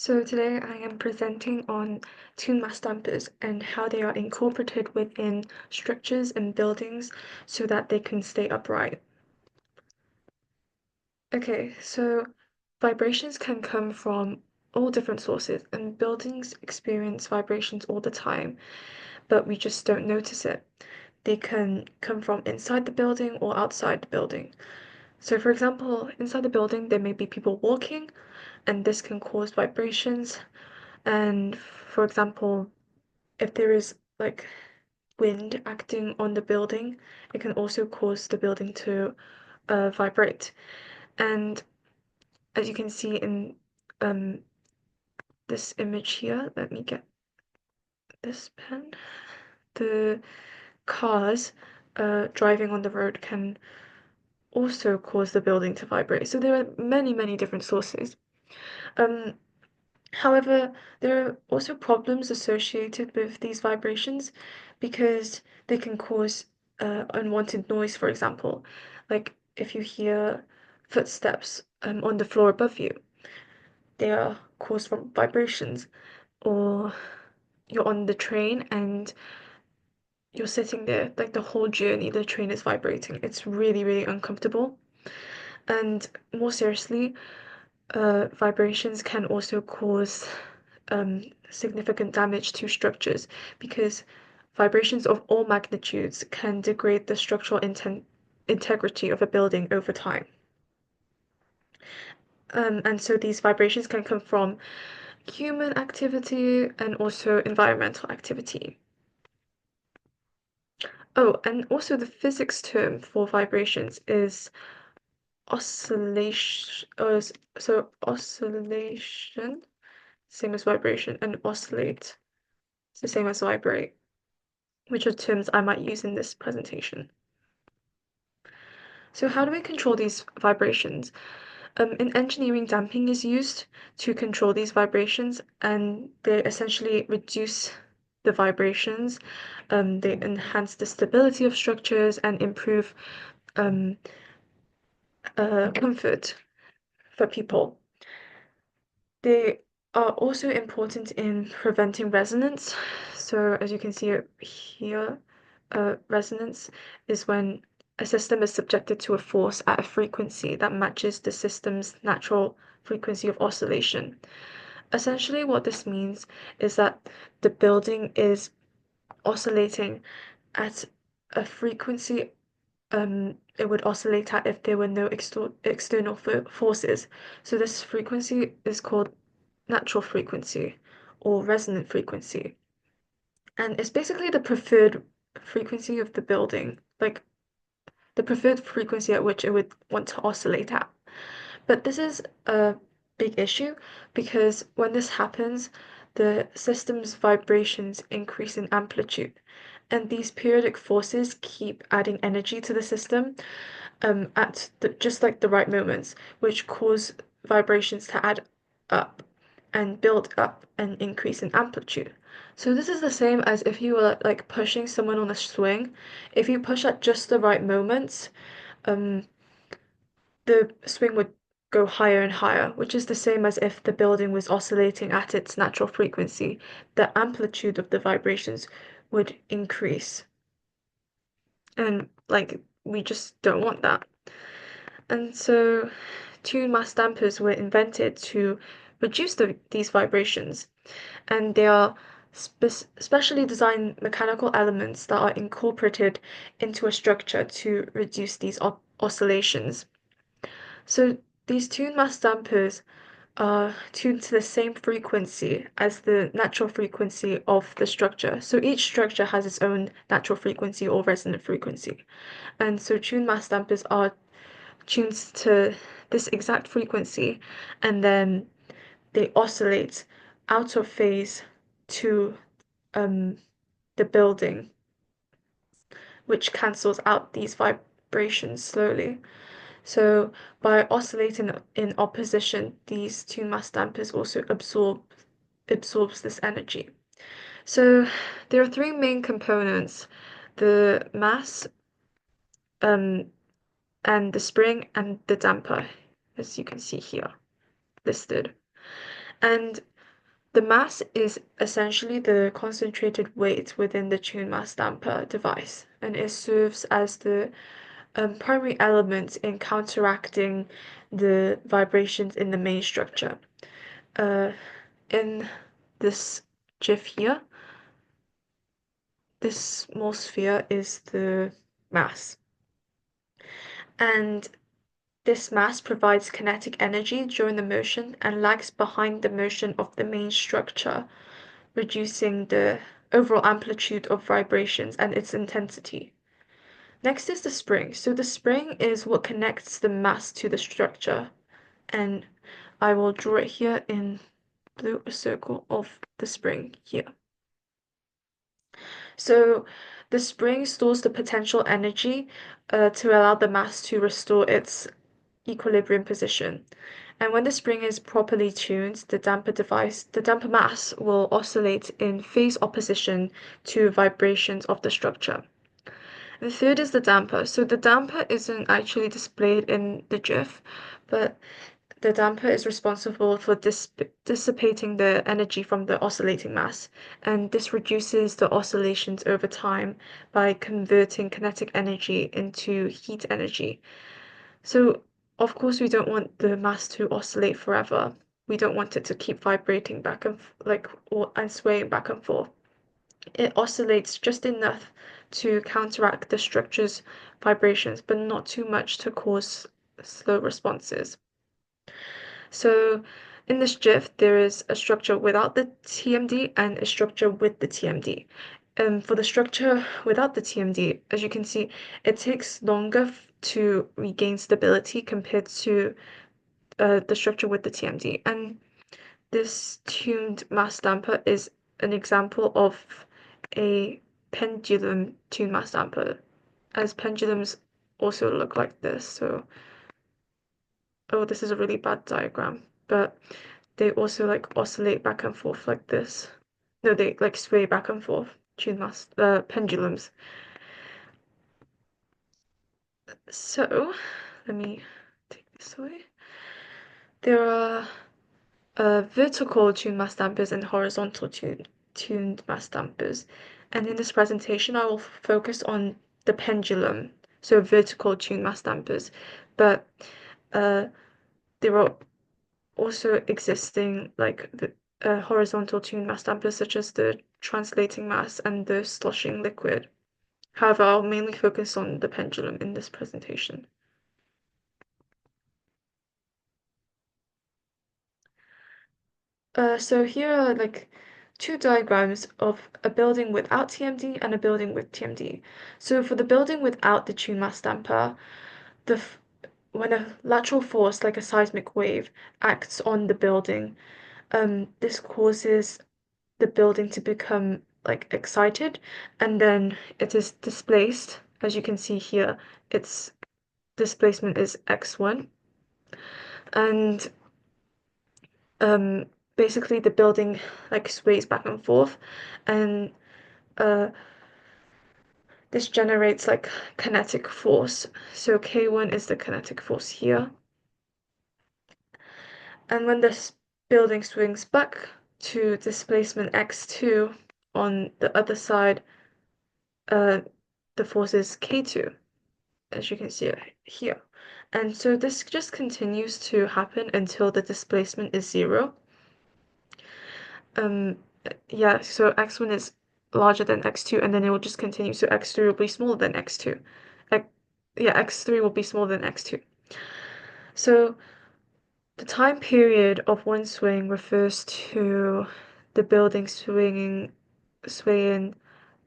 So today I am presenting on tune mass dampers and how they are incorporated within structures and buildings so that they can stay upright. Okay, so vibrations can come from all different sources, and buildings experience vibrations all the time, but we just don't notice it. They can come from inside the building or outside the building. So for example, inside the building there may be people walking, and this can cause vibrations. And for example, if there is like wind acting on the building, it can also cause the building to vibrate. And as you can see in um, this image here, let me get this pen. The cars driving on the road can also cause the building to vibrate. So there are many, many different sources. Um, However, there are also problems associated with these vibrations because they can cause unwanted noise, for example. Like if you hear footsteps on the floor above you, they are caused from vibrations. Or you're on the train and you're sitting there, like the whole journey, the train is vibrating. It's really, really uncomfortable. And more seriously, vibrations can also cause significant damage to structures because vibrations of all magnitudes can degrade the structural integrity of a building over time. And so these vibrations can come from human activity and also environmental activity. Oh, and also the physics term for vibrations is oscillation. So oscillation, same as vibration, and oscillate. It's the same as vibrate, which are terms I might use in this presentation. So how do we control these vibrations? In engineering, damping is used to control these vibrations, and they essentially reduce the vibrations. They enhance the stability of structures and improve um, comfort for people. They are also important in preventing resonance. So as you can see here, resonance is when a system is subjected to a force at a frequency that matches the system's natural frequency of oscillation. Essentially, what this means is that the building is oscillating at a frequency it would oscillate at if there were no external forces. So this frequency is called natural frequency or resonant frequency. And it's basically the preferred frequency of the building, like the preferred frequency at which it would want to oscillate at. But this is a big issue because when this happens, the system's vibrations increase in amplitude. And these periodic forces keep adding energy to the system at just like the right moments, which cause vibrations to add up and build up and increase in amplitude. So this is the same as if you were like pushing someone on a swing. If you push at just the right moments, um, the swing would go higher and higher, which is the same as if the building was oscillating at its natural frequency. The amplitude of the vibrations would increase. And like we just don't want that. And so tune mass dampers were invented to reduce these vibrations, and they are specially designed mechanical elements that are incorporated into a structure to reduce these oscillations. So these tune mass dampers are tuned to the same frequency as the natural frequency of the structure. So each structure has its own natural frequency or resonant frequency. And so tune mass dampers are tunes to this exact frequency and then they oscillate out of phase to um, the building, which cancels out these vibrations slowly. So by oscillating in opposition, these tune mass dampers also absorbs this energy. So there are three main components: the mass, um, and the spring and the damper, as you can see here listed. And The mass is essentially the concentrated weight within the tune mass damper device, and it serves as the primary element in counteracting the vibrations in the main structure. In this GIF here, this small sphere is the mass, and this mass provides kinetic energy during the motion and lags behind the motion of the main structure, reducing the overall amplitude of vibrations and its intensity. Next is the spring. So the spring is what connects the mass to the structure, and I will draw it here in blue, a circle of the spring here. So the spring stores the potential energy to allow the mass to restore its equilibrium position. And when the spring is properly tuned, the damper mass will oscillate in phase opposition to vibrations of the structure. The third is the damper. So the damper isn't actually displayed in the GIF, but the damper is responsible for dissipating the energy from the oscillating mass, and this reduces the oscillations over time by converting kinetic energy into heat energy. So, of course, we don't want the mass to oscillate forever. We don't want it to keep vibrating back and and swaying back and forth. It oscillates just enough to counteract the structure's vibrations, but not too much to cause slow responses. So in this GIF, there is a structure without the TMD and a structure with the TMD. And for the structure without the TMD, as you can see, it takes longer to regain stability compared to the structure with the TMD. And this tuned mass damper is an example of a pendulum tuned mass damper, as pendulums also look like this. So, oh, this is a really bad diagram, but they also like oscillate back and forth like this. No, they like sway back and forth. Tuned mass pendulums. So, let me take this away. There are vertical tuned mass dampers and horizontal tuned mass dampers. And in this presentation, I will focus on the pendulum, so vertical tuned mass dampers. But there are also existing like the horizontal tuned mass dampers, such as the translating mass and the sloshing liquid. However, I'll mainly focus on the pendulum in this presentation. So here are like two diagrams of a building without TMD and a building with TMD. So for the building without the tune mass damper, when a lateral force like a seismic wave acts on the building, this causes the building to become like excited, and then it is displaced. As you can see here, its displacement is x1, and um, basically the building like sways back and forth, and uh, this generates like kinetic force. So K1 is the kinetic force here. And when this building swings back to displacement x2 on the other side, uh, the force is K2, as you can see here. And so this just continues to happen until the displacement is 0. Um, yeah, so x1 is larger than x2, and then it will just continue. So x3 will be smaller than x2. Yeah, x3 will be smaller than x2. So the time period of one swing refers to the building swaying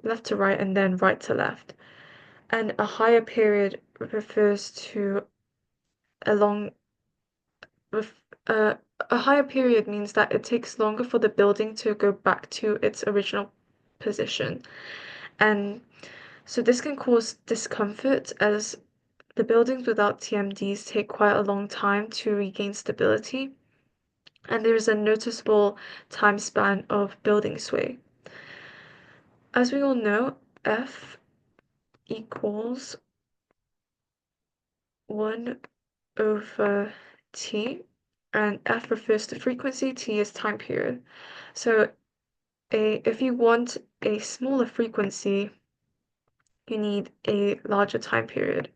left to right and then right to left. And a higher period refers to a long with a higher period means that it takes longer for the building to go back to its original position. And so this can cause discomfort as the buildings without TMDs take quite a long time to regain stability, and there is a noticeable time span of building sway. As we all know, F equals 1 over T, and F refers to frequency, T is time period. So if you want a smaller frequency, you need a larger time period,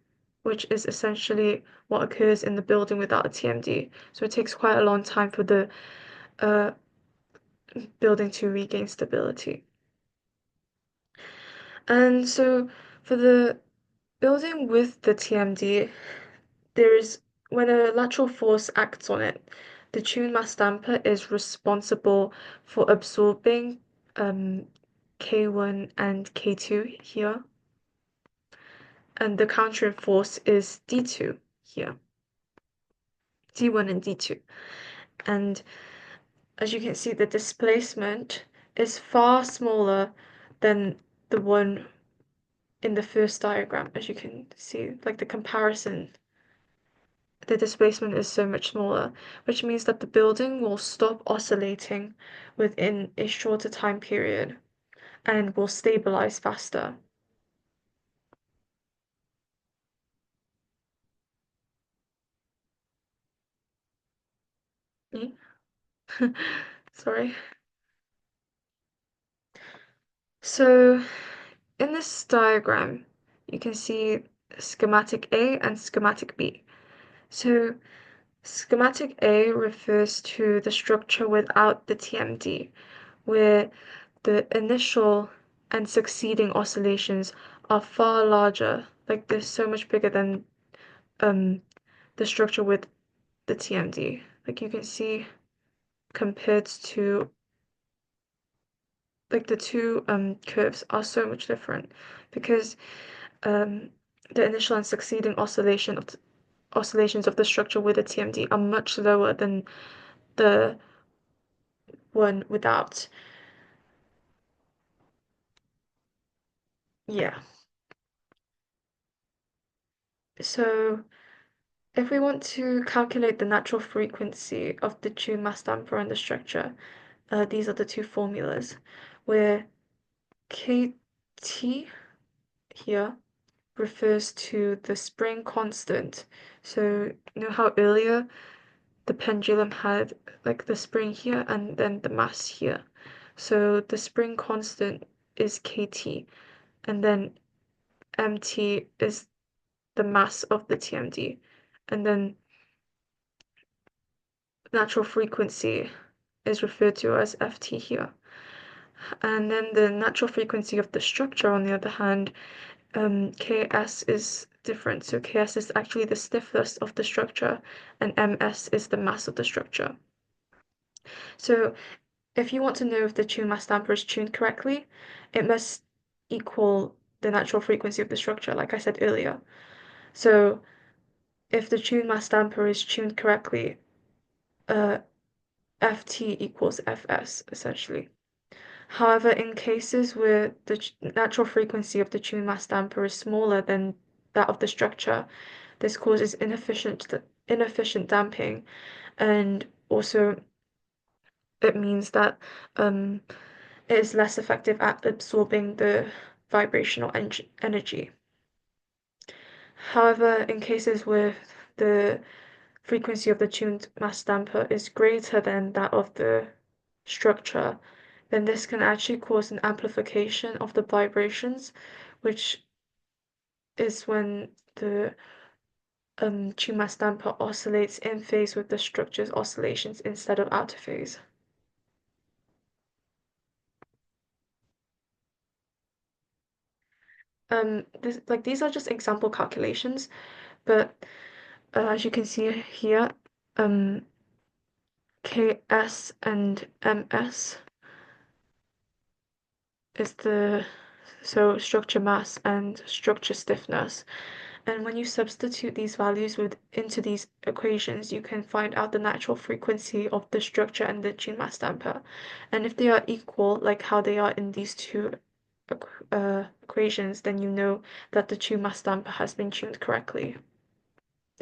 which is essentially what occurs in the building without a TMD. So it takes quite a long time for the uh, building to regain stability. And so for the building with the TMD, there is when a lateral force acts on it, the tune mass damper is responsible for absorbing K1 and K2 here, and the countering force is D2 here, D1 and D2. And as you can see, the displacement is far smaller than the one in the first diagram, as you can see, like the comparison, the displacement is so much smaller, which means that the building will stop oscillating within a shorter time period and will stabilize faster. Sorry. So in this diagram, you can see schematic A and schematic B. So schematic A refers to the structure without the TMD, where the initial and succeeding oscillations are far larger, like they're so much bigger than the structure with the TMD. Like you can see compared to like the two curves are so much different because um, the initial and succeeding oscillations of the structure with a TMD are much lower than the one without. Yeah. So if we want to calculate the natural frequency of the tune mass damper and the structure, these are the two formulas, where KT here refers to the spring constant. So you know how earlier the pendulum had like the spring here and then the mass here. So the spring constant is KT, and then MT is the mass of the TMD, and then natural frequency is referred to as Ft here. And then the natural frequency of the structure, on the other hand, Ks is different. So Ks is actually the stiffness of the structure, and Ms is the mass of the structure. So if you want to know if the tune mass damper is tuned correctly, it must equal the natural frequency of the structure, like I said earlier. So if the tune mass damper is tuned correctly, Ft equals Fs, essentially. However, in cases where the natural frequency of the tune mass damper is smaller than that of the structure, this causes inefficient damping, and also it means that it is less effective at absorbing the vibrational energy. However, in cases where the frequency of the tuned mass damper is greater than that of the structure, then this can actually cause an amplification of the vibrations, which is when the tune mass damper oscillates in phase with the structure's oscillations instead of out of phase. These are just example calculations, but as you can see here, Ks and Ms is the structure mass and structure stiffness. And when you substitute these values into these equations, you can find out the natural frequency of the structure and the tune mass damper. And if they are equal, like how they are in these two equations, then you know that the tune mass damper has been tuned correctly.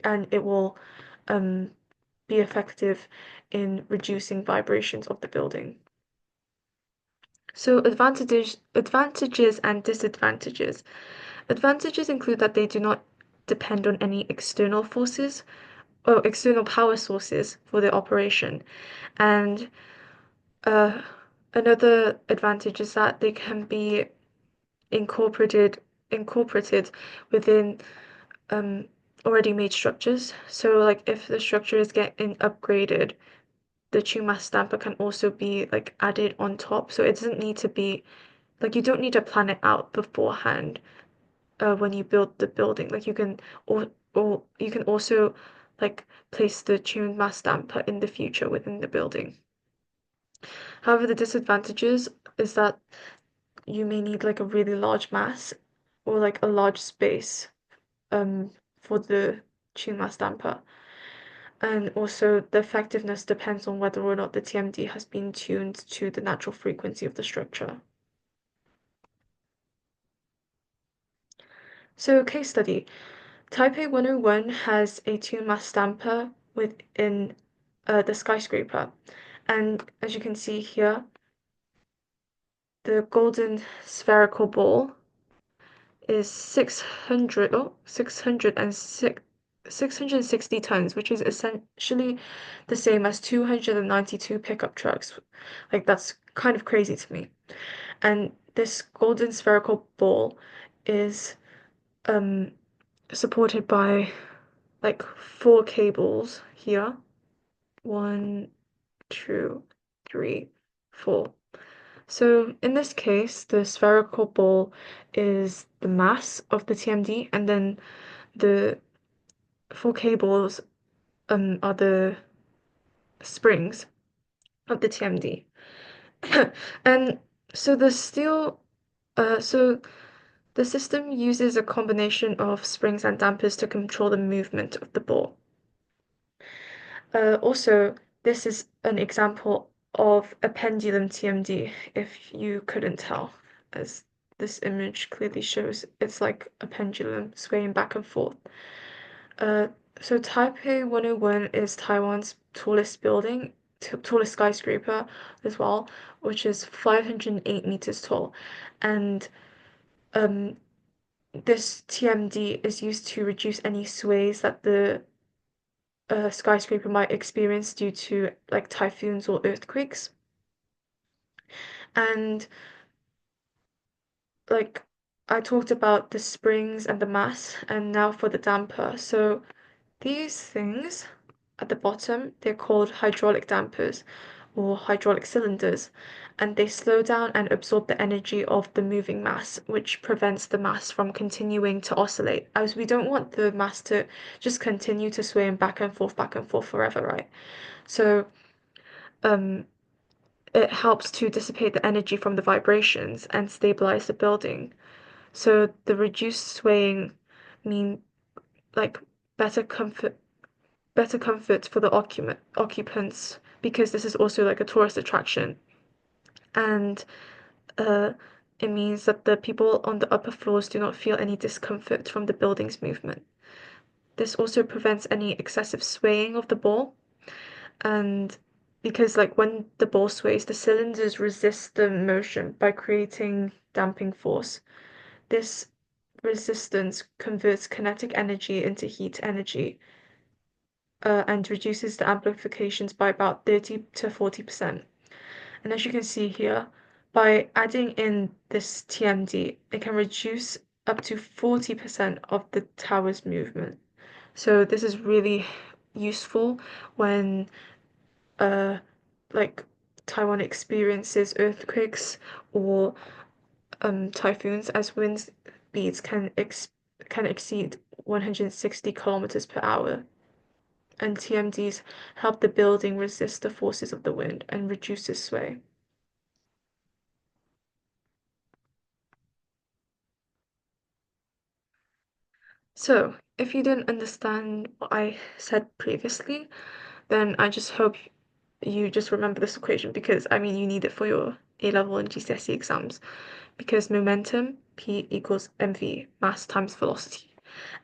And it will be effective in reducing vibrations of the building. So advantages and disadvantages. Advantages include that they do not depend on any external forces external power sources for the operation. And uh, another advantage is that they can be incorporated within um, already made structures. So like if the structure is getting upgraded, the tune mass damper can also be like added on top. So it doesn't need to be like you don't need to plan it out beforehand when you build the building. Like you can or you can also like place the tune mass damper in the future within the building. However, the disadvantages is that you may need like a really large mass or like a large space um for the tune mass damper. And also the effectiveness depends on whether or not the TMD has been tuned to the natural frequency of the structure. So case study. Taipei 101 has a two-mast damper within the skyscraper. And as you can see here, the golden spherical ball is 660 tons, which is essentially the same as 292 pickup trucks. Like that's kind of crazy to me. And this golden spherical ball is um supported by like four cables here. One, two, three, four. So in this case, the spherical ball is the mass of the TMD, and then the four cables are the springs of the TMD. And so the steel so the system uses a combination of springs and dampers to control the movement of the ball. Also, this is an example of a pendulum TMD, if you couldn't tell, as this image clearly shows it's like a pendulum swaying back and forth. Uh, so Taipei 101 is Taiwan's tallest building, tallest skyscraper as well, which is 508 meters tall. And um, this TMD is used to reduce any sways that the skyscraper might experience due to like typhoons or earthquakes. And like I talked about the springs and the mass, and now for the damper. So these things at the bottom, they're called hydraulic dampers or hydraulic cylinders, and they slow down and absorb the energy of the moving mass, which prevents the mass from continuing to oscillate, as we don't want the mass to just continue to sway back and forth forever, right? So um, it helps to dissipate the energy from the vibrations and stabilize the building. So the reduced swaying mean like better comfort for the occupants because this is also like a tourist attraction. And uh, it means that the people on the upper floors do not feel any discomfort from the building's movement. This also prevents any excessive swaying of the ball. And because like when the ball sways, the cylinders resist the motion by creating damping force. This resistance converts kinetic energy into heat energy and reduces the amplifications by about 30 to 40%. And as you can see here, by adding in this TMD, it can reduce up to 40% of the tower's movement. So this is really useful when uh like Taiwan experiences earthquakes or typhoons as wind speeds can exceed 160 kilometers per hour. And TMDs help the building resist the forces of the wind and reduce its sway. So, if you didn't understand what I said previously, then I just hope you just remember this equation because I mean you need it for your A level and GCSE exams because momentum P equals mv, mass times velocity.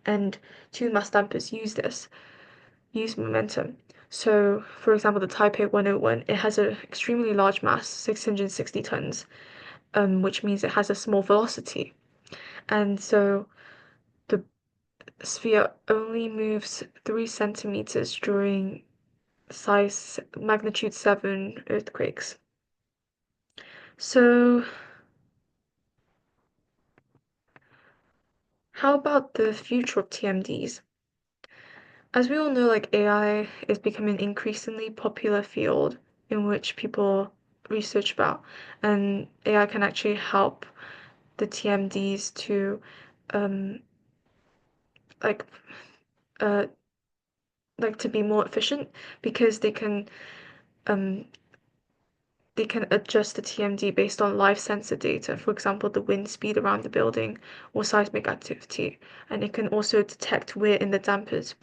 And two mass dampers use momentum. So, for example, the Taipei 101, it has an extremely large mass, 660 tons, which means it has a small velocity. And so the sphere only moves 3 centimeters during size magnitude 7 earthquakes. So how about the future of TMDs? As we all know, like AI is becoming an increasingly popular field in which people research about, and AI can actually help the TMDs to um like uh to be more efficient because um they can adjust the TMD based on live sensor data, for example, the wind speed around the building or seismic activity, and it can also detect wear in the dampers